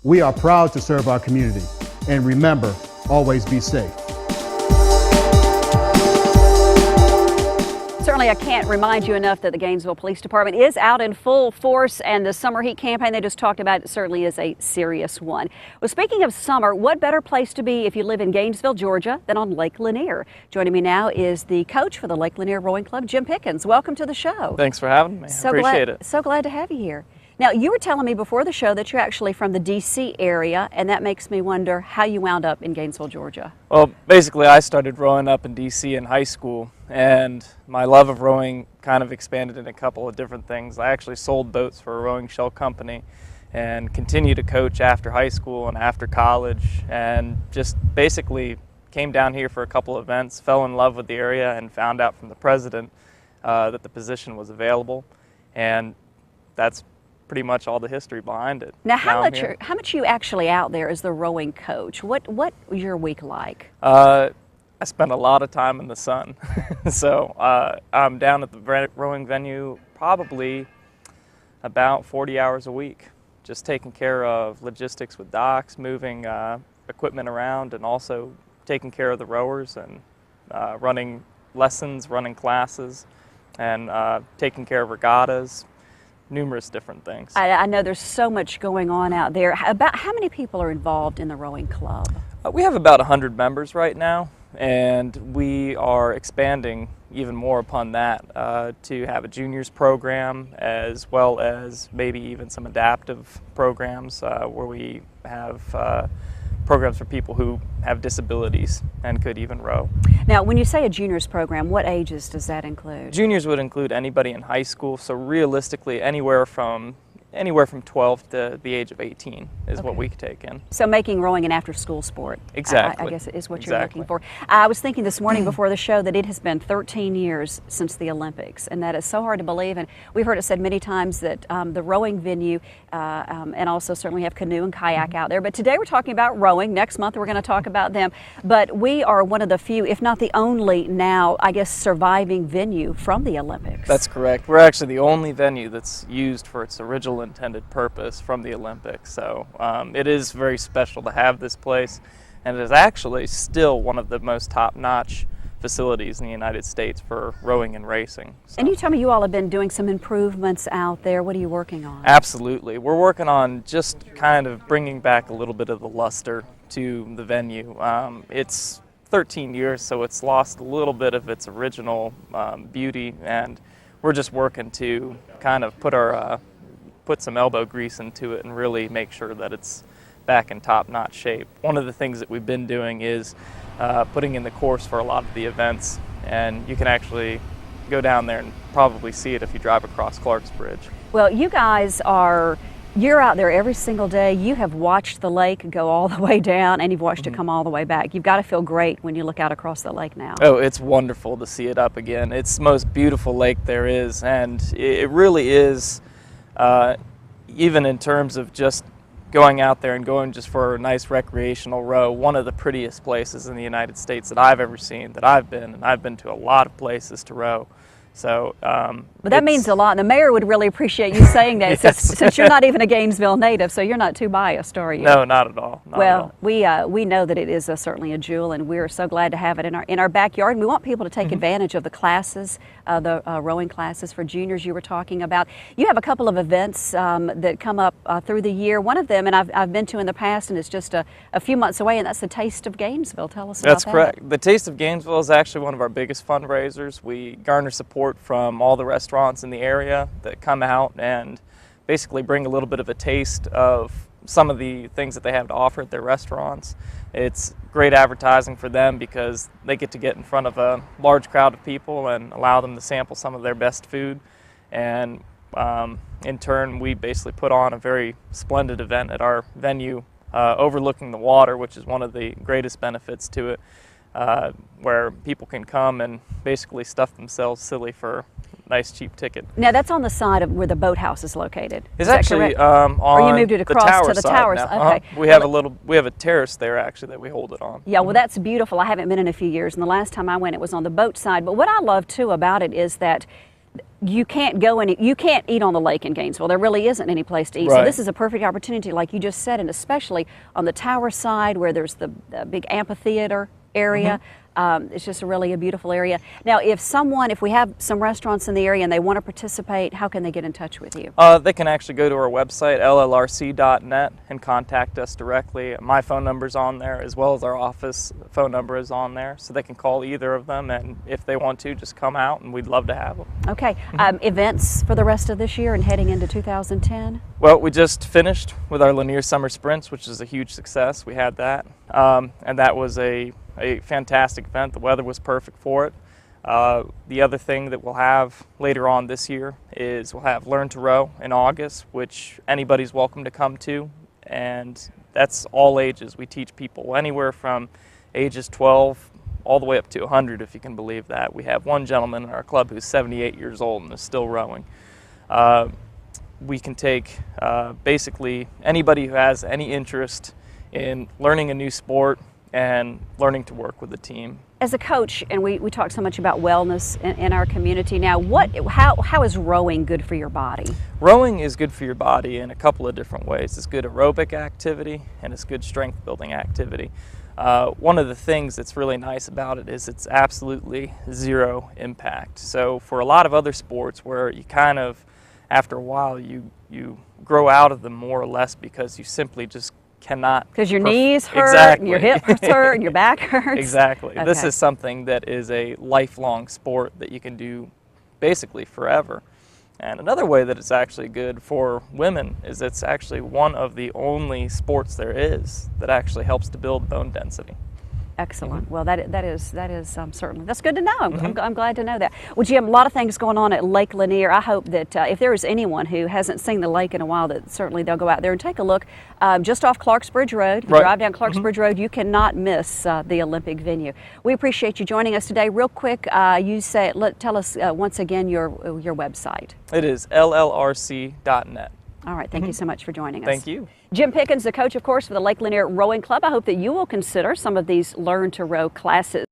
We are proud to serve our community. And remember, always be safe. Certainly, I can't remind you enough that the Gainesville Police Department is out in full force, and the summer heat campaign they just talked about certainly is a serious one. Well, speaking of summer, what better place to be if you live in Gainesville, Georgia, than on Lake Lanier? Joining me now is the coach for the Lake Lanier Rowing Club, Jim Pickens. Welcome to the show. Thanks for having me. Appreciate it. So glad to have you here. Now, you were telling me before the show that you're actually from the D.C. area, and that makes me wonder how you wound up in Gainesville, Georgia. Well, basically, I started rowing up in D.C. in high school, and my love of rowing kind of expanded in a couple of different things. I actually sold boats for a rowing shell company and continued to coach after high school and after college, and just basically came down here for a couple of events, fell in love with the area, and found out from the president that the position was available, and that's pretty much all the history behind it. Now, how much are you actually out there as the rowing coach? What was your week like? I spent a lot of time in the sun. So I'm down at the rowing venue probably about 40 hours a week, just taking care of logistics with docks, moving equipment around, and also taking care of the rowers and running lessons, running classes, and taking care of regattas, numerous different things. I know there's so much going on out there. About how many people are involved in the rowing club? We have about 100 members right now, and we are expanding even more upon that to have a juniors program, as well as maybe even some adaptive programs where we have programs for people who have disabilities and could even row. Now, when you say a juniors program, what ages does that include? Juniors would include anybody in high school, so realistically anywhere from 12 to the age of 18 is what we could take in. So making rowing an after-school sport. Exactly. I guess is what you're looking for. I was thinking this morning before the show that it has been 13 years since the Olympics, and that is so hard to believe. And we've heard it said many times that the rowing venue, and also certainly have canoe and kayak out there. But today we're talking about rowing. Next month we're going to talk about them. But we are one of the few, if not the only now, I guess, surviving venue from the Olympics. That's correct. We're actually the only venue that's used for its original intended purpose from the Olympics. So it is very special to have this place, and it is actually still one of the most top-notch facilities in the United States for rowing and racing. So. And you tell me you all have been doing some improvements out there. What are you working on? Absolutely. We're working on just kind of bringing back a little bit of the luster to the venue. It's 13 years, so it's lost a little bit of its original beauty, and we're just working to kind of put some elbow grease into it and really make sure that it's back in top-notch shape. One of the things that we've been doing is putting in the course for a lot of the events, and you can actually go down there and probably see it if you drive across Clark's Bridge. Well, you guys you're out there every single day. You have watched the lake go all the way down, and you've watched it come all the way back. You've got to feel great when you look out across the lake now. Oh, it's wonderful to see it up again. It's the most beautiful lake there is, and it really is, even in terms of just going out there and going just for a nice recreational row, one of the prettiest places in the United States that I've ever seen, that I've been, and I've been to a lot of places to row. So, but that means a lot, and the mayor would really appreciate you saying that. Yes. Since you're not even a Gainesville native, so you're not too biased, are you? No, not at all. We know that it is certainly a jewel, and we're so glad to have it in our backyard. And we want people to take advantage of the classes, the rowing classes for juniors you were talking about. You have a couple of events that come up through the year. One of them, and I've been to in the past, and it's just a few months away, and that's the Taste of Gainesville. Tell us about that. That's correct. The Taste of Gainesville is actually one of our biggest fundraisers. We garner support from all the restaurants in the area that come out and basically bring a little bit of a taste of some of the things that they have to offer at their restaurants. It's great advertising for them because they get to get in front of a large crowd of people and allow them to sample some of their best food. And in turn, we basically put on a very splendid event at our venue overlooking the water, which is one of the greatest benefits to it. Where people can come and basically stuff themselves silly for a nice cheap ticket. Now that's on the side of where the boathouse is located. It's actually on or you moved it across to the towers. Now. Okay. We have a terrace there actually that we hold it on. Yeah, well that's beautiful. I haven't been in a few years, and the last time I went it was on the boat side. But what I love too about it is that you can't go you can't eat on the lake in Gainesville. There really isn't any place to eat. So Right. this is a perfect opportunity, like you just said, and especially on the tower side where there's the big amphitheater area. It's just really a beautiful area. Now, if we have some restaurants in the area and they want to participate, how can they get in touch with you? They can actually go to our website, llrc.net, and contact us directly. My phone number's on there, as well as our office phone number is on there, so they can call either of them, and if they want to, just come out, and we'd love to have them. Okay. Events for the rest of this year and heading into 2010? Well, we just finished with our Lanier Summer Sprints, which is a huge success. We had that, and that was a fantastic event. The weather was perfect for it. The other thing that we'll have later on this year is we'll have Learn to Row in August, which anybody's welcome to come to, and that's all ages. We teach people anywhere from ages 12 all the way up to 100, if you can believe that. We have one gentleman in our club who's 78 years old and is still rowing. We can take basically anybody who has any interest in learning a new sport and learning to work with a team. As a coach, and we talk so much about wellness in our community now, how is rowing good for your body? Rowing is good for your body in a couple of different ways. It's good aerobic activity and it's good strength building activity. One of the things that's really nice about it is it's absolutely zero impact. So for a lot of other sports where you kind of, after a while, you grow out of them more or less because you simply just cannot. Because your knees hurt, exactly. and your hips hurt, and your back hurts. Exactly. Okay. This is something that is a lifelong sport that you can do basically forever. And another way that it's actually good for women is it's actually one of the only sports there is that actually helps to build bone density. Excellent. Well, that is certainly, that's good to know. I'm glad to know that. Well, Jim, a lot of things going on at Lake Lanier. I hope that if there is anyone who hasn't seen the lake in a while, that certainly they'll go out there and take a look. Just off Clarksbridge Road, if you drive down Clarksbridge Road, you cannot miss the Olympic venue. We appreciate you joining us today. Real quick, tell us once again your website. It is llrc.net. All right, thank you so much for joining us. Thank you. Jim Pickens, the coach, of course, for the Lake Lanier Rowing Club. I hope that you will consider some of these Learn to Row classes.